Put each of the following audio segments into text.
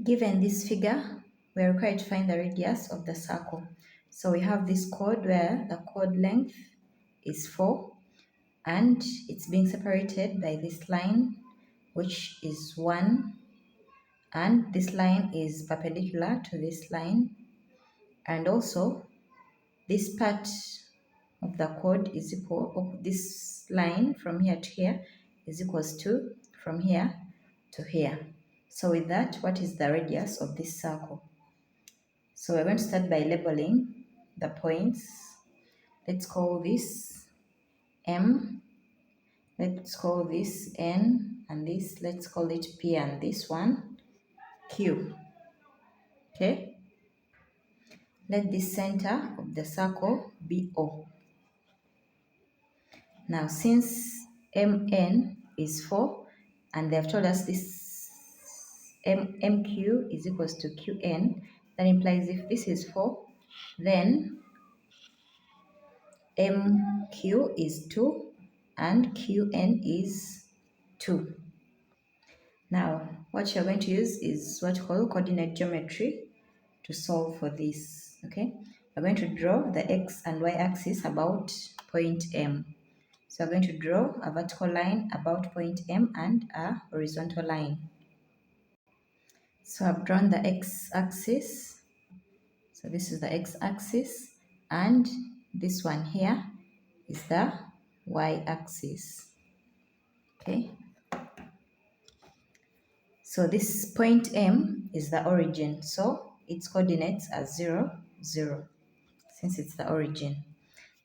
Given this figure, we are required to find the radius of the circle. So we have this chord where the chord length is 4 and it's being separated by this line which is 1, and this line is perpendicular to this line, and also this part of the chord is equal, of this line from here to here is equals to from here to here. So with that, what is the radius of this circle? So we're going to start by labeling the points. Let's call this M, let's call this N, and this, let's call it P, and this one Q. Okay, let the center of the circle be O. Now since MN is 4 and they have told us this MQ is equals to QN, that implies if this is 4, then MQ is 2 and QN is 2. Now what you're going to use is what you call coordinate geometry to solve for this. Okay, we're going to draw the x and y axis about point M. So we're going to draw a vertical line about point M and a horizontal line. So I've drawn the x-axis. So this is the x-axis, and this one here is the y-axis. Okay. So this point M is the origin. So its coordinates are 0, 0, since it's the origin.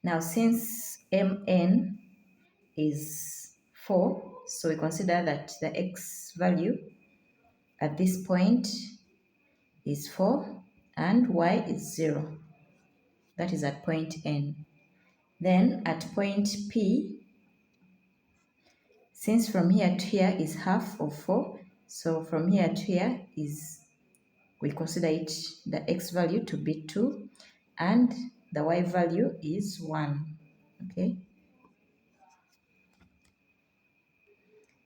Now since MN is 4, so we consider that the x value at this point is 4 and y is 0. That is at point N. Then at point P, since from here to here is half of 4, so from here to here is, we consider it the x value to be 2 and the y value is 1. Okay.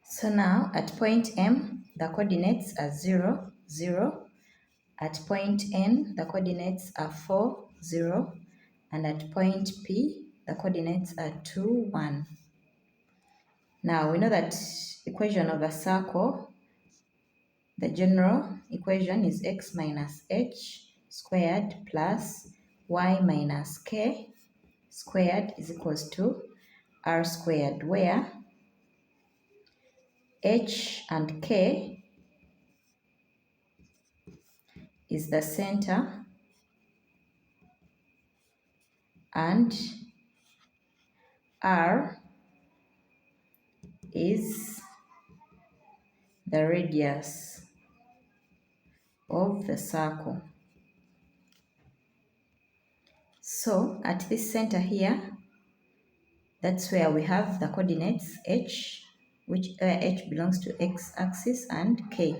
So now at point M, the coordinates are 0, 0. At point N, the coordinates are 4, 0. And at point P, the coordinates are 2, 1. Now we know that equation of a circle, the general equation is x minus h squared plus y minus k squared is equals to r squared, where h and k is the center and r is the radius of the circle. So at this center here, that's where we have the coordinates h, which h belongs to x-axis, and k.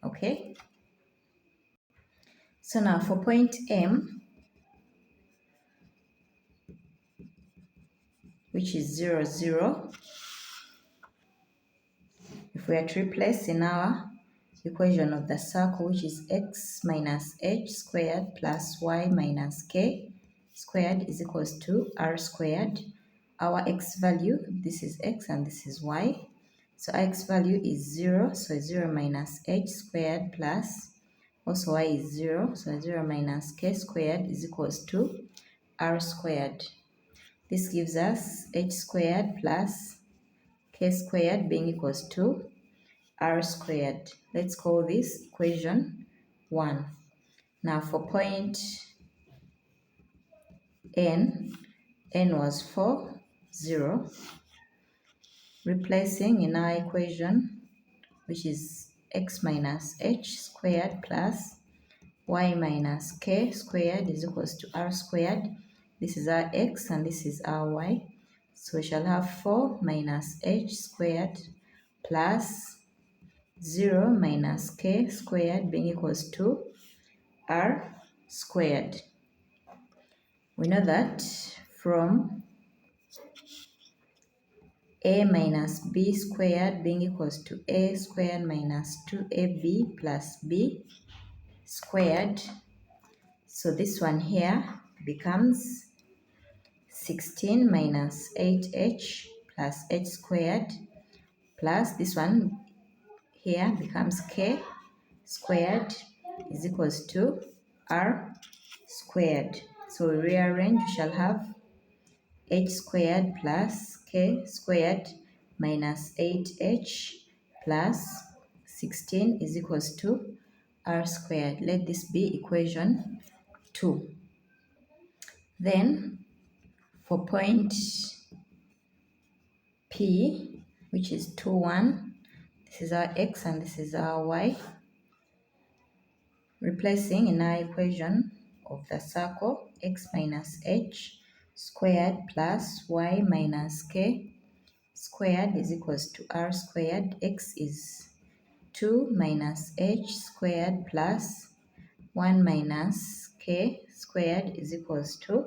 Okay. So now for point M, which is 0, 0, if we are to replace in our equation of the circle, which is x minus h squared plus y minus k squared is equals to r squared. Our x value, this is x and this is y. So x value is 0, so 0 minus h squared plus, also y is 0, so 0 minus k squared is equals to r squared. This gives us h squared plus k squared being equals to r squared. Let's call this equation 1. Now for point N, N was 4, 0. Replacing in our equation, which is x minus h squared plus y minus k squared is equals to r squared. This is our x and this is our y. So we shall have 4 minus h squared plus 0 minus k squared being equals to r squared. We know that from a minus b squared being equals to a squared minus 2ab plus b squared. So this one here becomes 16 minus 8h plus h squared plus this one here becomes k squared is equals to r squared. So we rearrange, we shall have h squared plus k squared minus 8h plus 16 is equals to r squared. Let this be equation 2. Then for point P, which is 2, 1, this is our x and this is our y. Replacing in our equation of the circle, x minus h squared plus y minus k squared is equals to r squared. X is 2 minus h squared plus 1 minus k squared is equals to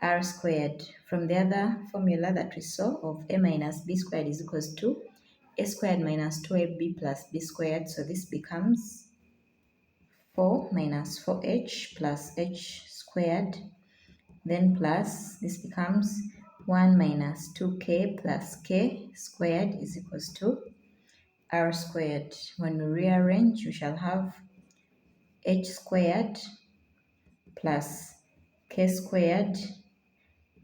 r squared. From the other formula that we saw of a minus b squared is equals to a squared minus 2ab plus b squared. So this becomes 4 minus 4h plus h squared. Then plus this becomes 1 minus 2k plus k squared is equals to r squared. When we rearrange, we shall have h squared plus k squared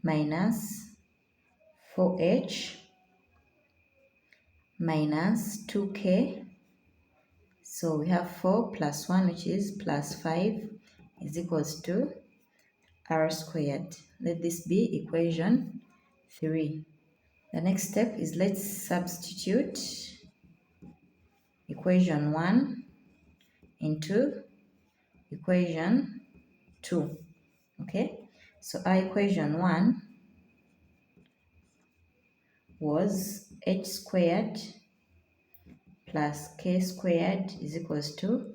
minus 4h minus 2k. So we have 4 plus 1, which is plus 5, is equals to r squared. Let this be equation 3. The next step is let's substitute equation 1 into equation 2. Okay, so our equation 1 was h squared plus k squared is equals to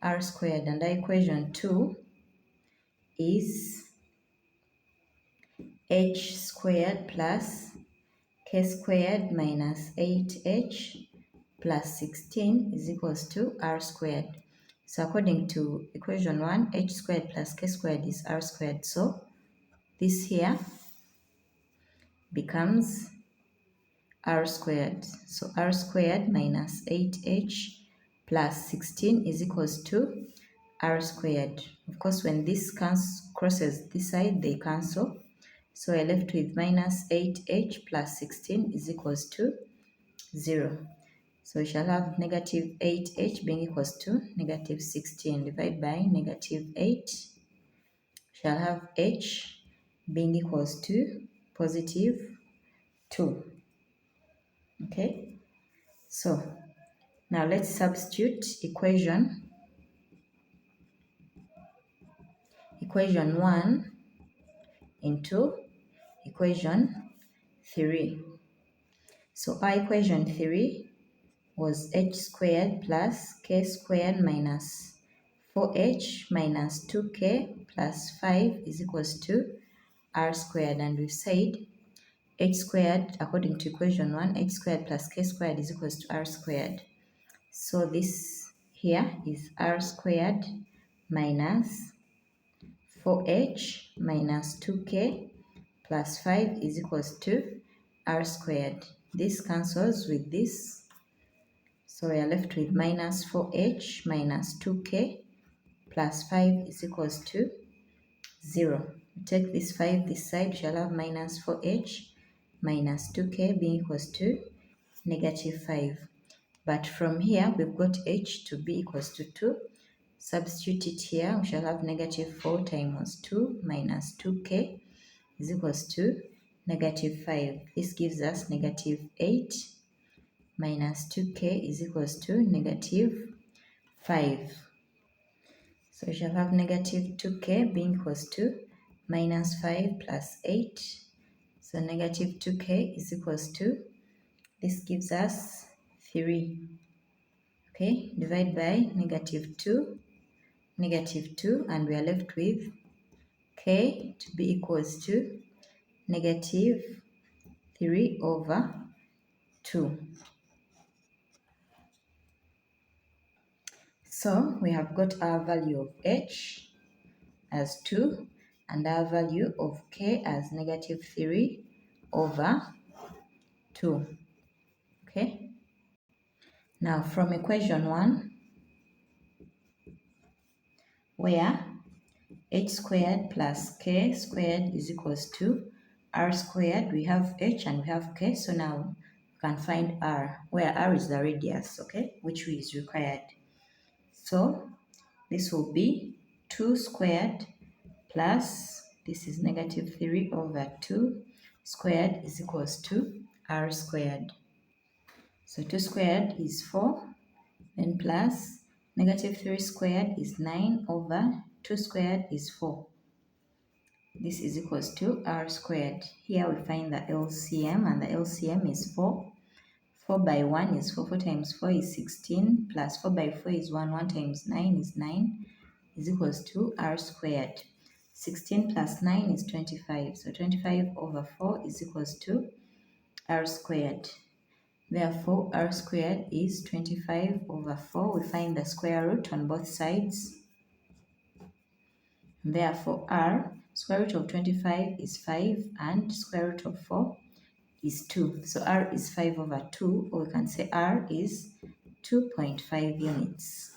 r squared, and our equation 2 is h squared plus k squared minus 8h plus 16 is equals to r squared. So according to equation 1, h squared plus k squared is r squared. So this here becomes r squared. So r squared minus 8h plus 16 is equals to r squared. Of course, when this crosses this side, they cancel. So we're left with minus 8h plus 16 is equals to 0. So we shall have negative 8h being equals to negative 16 divided by negative 8. We shall have h being equals to positive 2. Okay, so now let's substitute equation 1 into equation 3. So our equation 3 was h squared plus k squared minus 4h minus 2k plus 5 is equals to r squared, and we said h squared, according to equation 1, h squared plus k squared is equals to r squared. So this here is r squared minus 4h minus 2k plus 5 is equals to r squared. This cancels with this. So we are left with minus 4h minus 2k plus 5 is equals to 0. We take this 5 this side, we shall have minus 4h minus 2k being equals to negative 5. But from here, we've got h to be equals to 2. Substitute it here, we shall have negative 4 times 2 minus 2k is equals to negative 5. This gives us negative 8 minus 2k is equals to negative 5. So we shall have negative 2k being equals to minus 5 plus 8. So negative 2k is equals to, this gives us 3. Okay, divide by negative 2, and we are left with k to be equals to negative 3 over 2. So we have got our value of h as 2 and our value of k as negative 3 over 2. Okay? Now from equation 1, where h squared plus k squared is equals to r squared, we have h and we have k, so now we can find r, where r is the radius, okay, which is required. So this will be 2 squared plus, this is negative 3 over 2 squared is equals to r squared. So 2 squared is 4, then plus negative 3 squared is 9 over 2 squared is 4. This is equals to r squared. Here we find the LCM, and the LCM is 4. 4 by 1 is 4. 4 times 4 is 16, plus 4 by 4 is 1. 1 times 9 is 9, is equals to r squared. 16 plus 9 is 25. So 25 over 4 is equals to r squared. Therefore, r squared is 25 over 4. We find the square root on both sides. Therefore, r, square root of 25 is 5 and square root of 4 is 2. So r is 5 over 2, or we can say r is 2.5 units.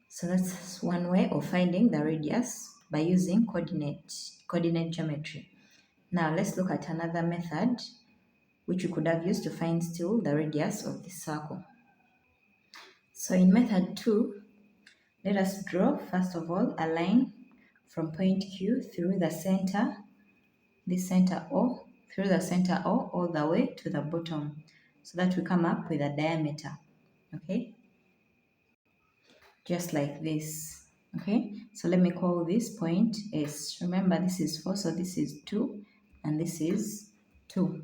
So that's one way of finding the radius by using coordinate geometry. Now let's look at another method which we could have used to find still the radius of the circle. So in method 2, let us draw first of all a line from point Q through the center, this center O, through the center O all the way to the bottom, so that we come up with a diameter, okay? Just like this, okay? So let me call this point S. Remember, this is 4, so this is 2, and this is 2.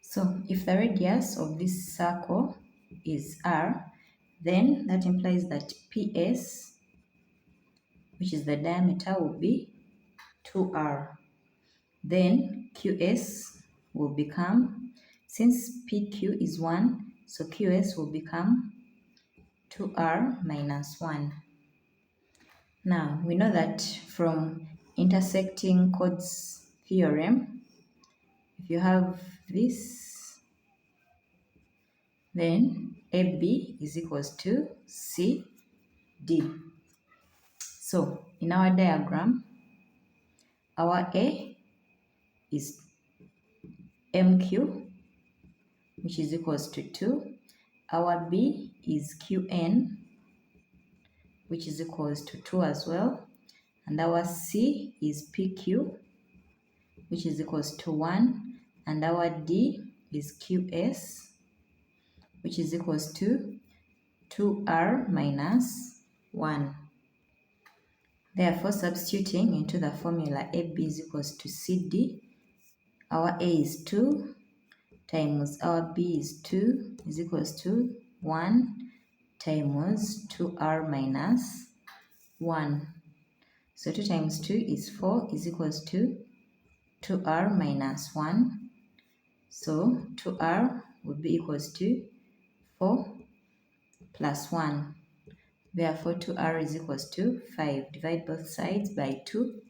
So if the radius of this circle is r, then that implies that PS, which is the diameter, will be 2r. Then QS will become, since PQ is 1, so QS will become 2r minus 1. Now, we know that from intersecting chords theorem, if you have this, then AB is equals to CD. So, in our diagram, our A is MQ, which is equals to 2. Our B is QN, which is equals to 2 as well. And our C is PQ, which is equals to 1. And our D is QS, which is equals to 2r minus 1. Therefore, substituting into the formula AB is equals to CD, our A is 2 times our B is 2 is equals to 1 times 2r minus 1. So 2 times 2 is 4 is equals to 2r minus 1. So 2r would be equals to 4 plus 1. Therefore 2r is equals to 5. Divide both sides by 2.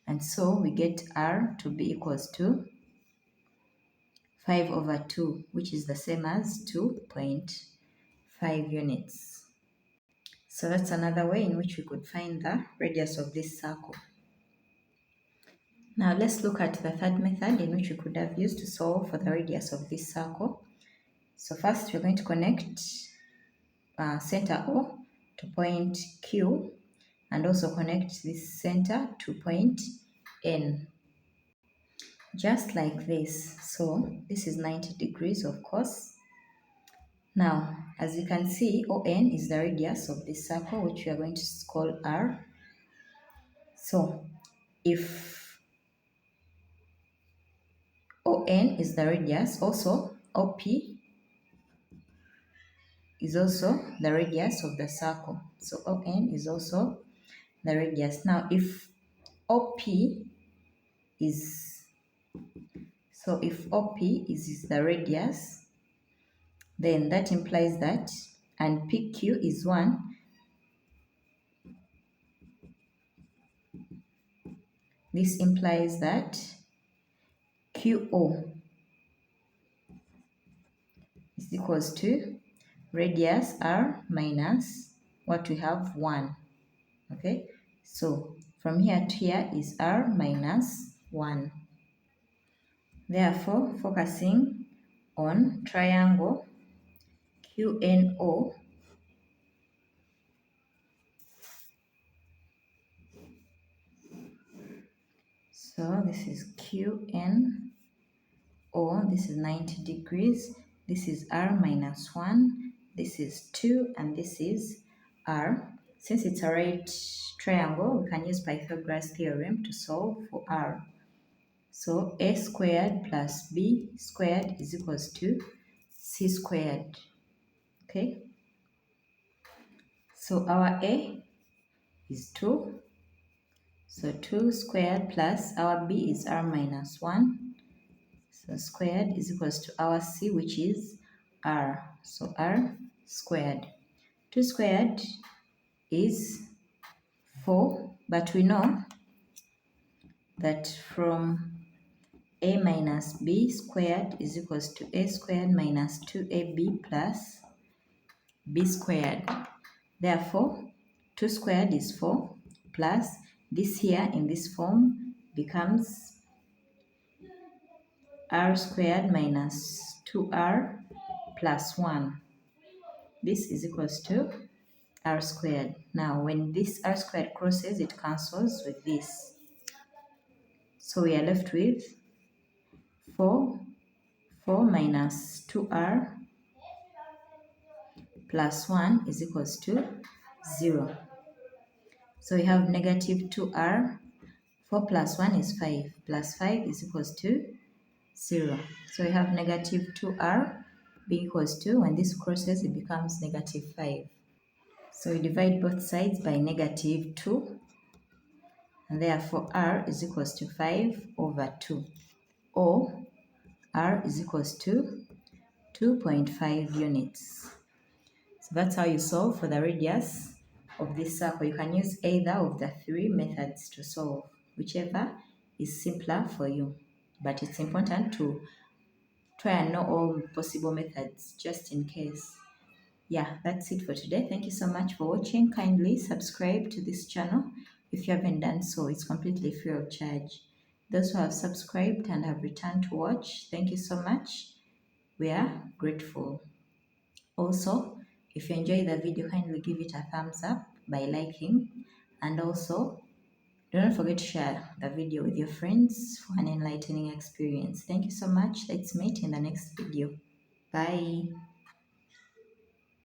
And so we get r to be equals to 5 over 2, which is the same as 2.5 units. So that's another way in which we could find the radius of this circle. Now let's look at the third method in which we could have used to solve for the radius of this circle. So first we're going to connect center O to point Q and also connect this center to point N. Just like this. So this is 90 degrees, of course. Now, as you can see, ON is the radius of this circle, which we are going to call R. So if ON is the radius, also OP is also the radius of the circle. So ON is also the radius. Now, if OP is, So if OP is the radius, then that implies that, and PQ is 1, this implies that QO is equals to radius R minus what we have 1. Okay, so from here to here is R minus 1. Therefore, focusing on triangle QNO, so this is QN, this is 90 degrees, this is R minus 1, this is 2, and this is R. Since it's a right triangle, we can use Pythagoras theorem to solve for R. So A squared plus B squared is equals to C squared. Okay, so our A is 2, so 2 squared plus our B is R minus 1. So squared is equals to our C, which is R. So R squared. 2 squared is 4, but we know that from A minus B squared is equals to A squared minus 2AB plus B squared. Therefore, 2 squared is 4 plus this here in this form becomes R squared minus 2R plus 1. This is equals to R squared. Now, when this R squared crosses, it cancels with this. So we are left with 4 minus 2R plus 1 is equals to 0. So we have negative 2R. 4 plus 1 is 5. Plus 5 is equals to 0. So we have negative 2R being equals to, when this crosses, it becomes negative 5. So we divide both sides by negative 2. And therefore R is equals to 5 over 2. Or R is equals to 2.5 units. So that's how you solve for the radius of this circle. You can use either of the 3 methods to solve, whichever is simpler for you. But it's important to try and know all possible methods just in case. Yeah, that's it for today. Thank you so much for watching. Kindly subscribe to this channel if you haven't done so. It's completely free of charge. Those who have subscribed and have returned to watch, thank you so much. We are grateful. Also, if you enjoy the video, kindly give it a thumbs up by liking, and also don't forget to share the video with your friends for an enlightening experience. Thank you so much. Let's meet in the next video. Bye.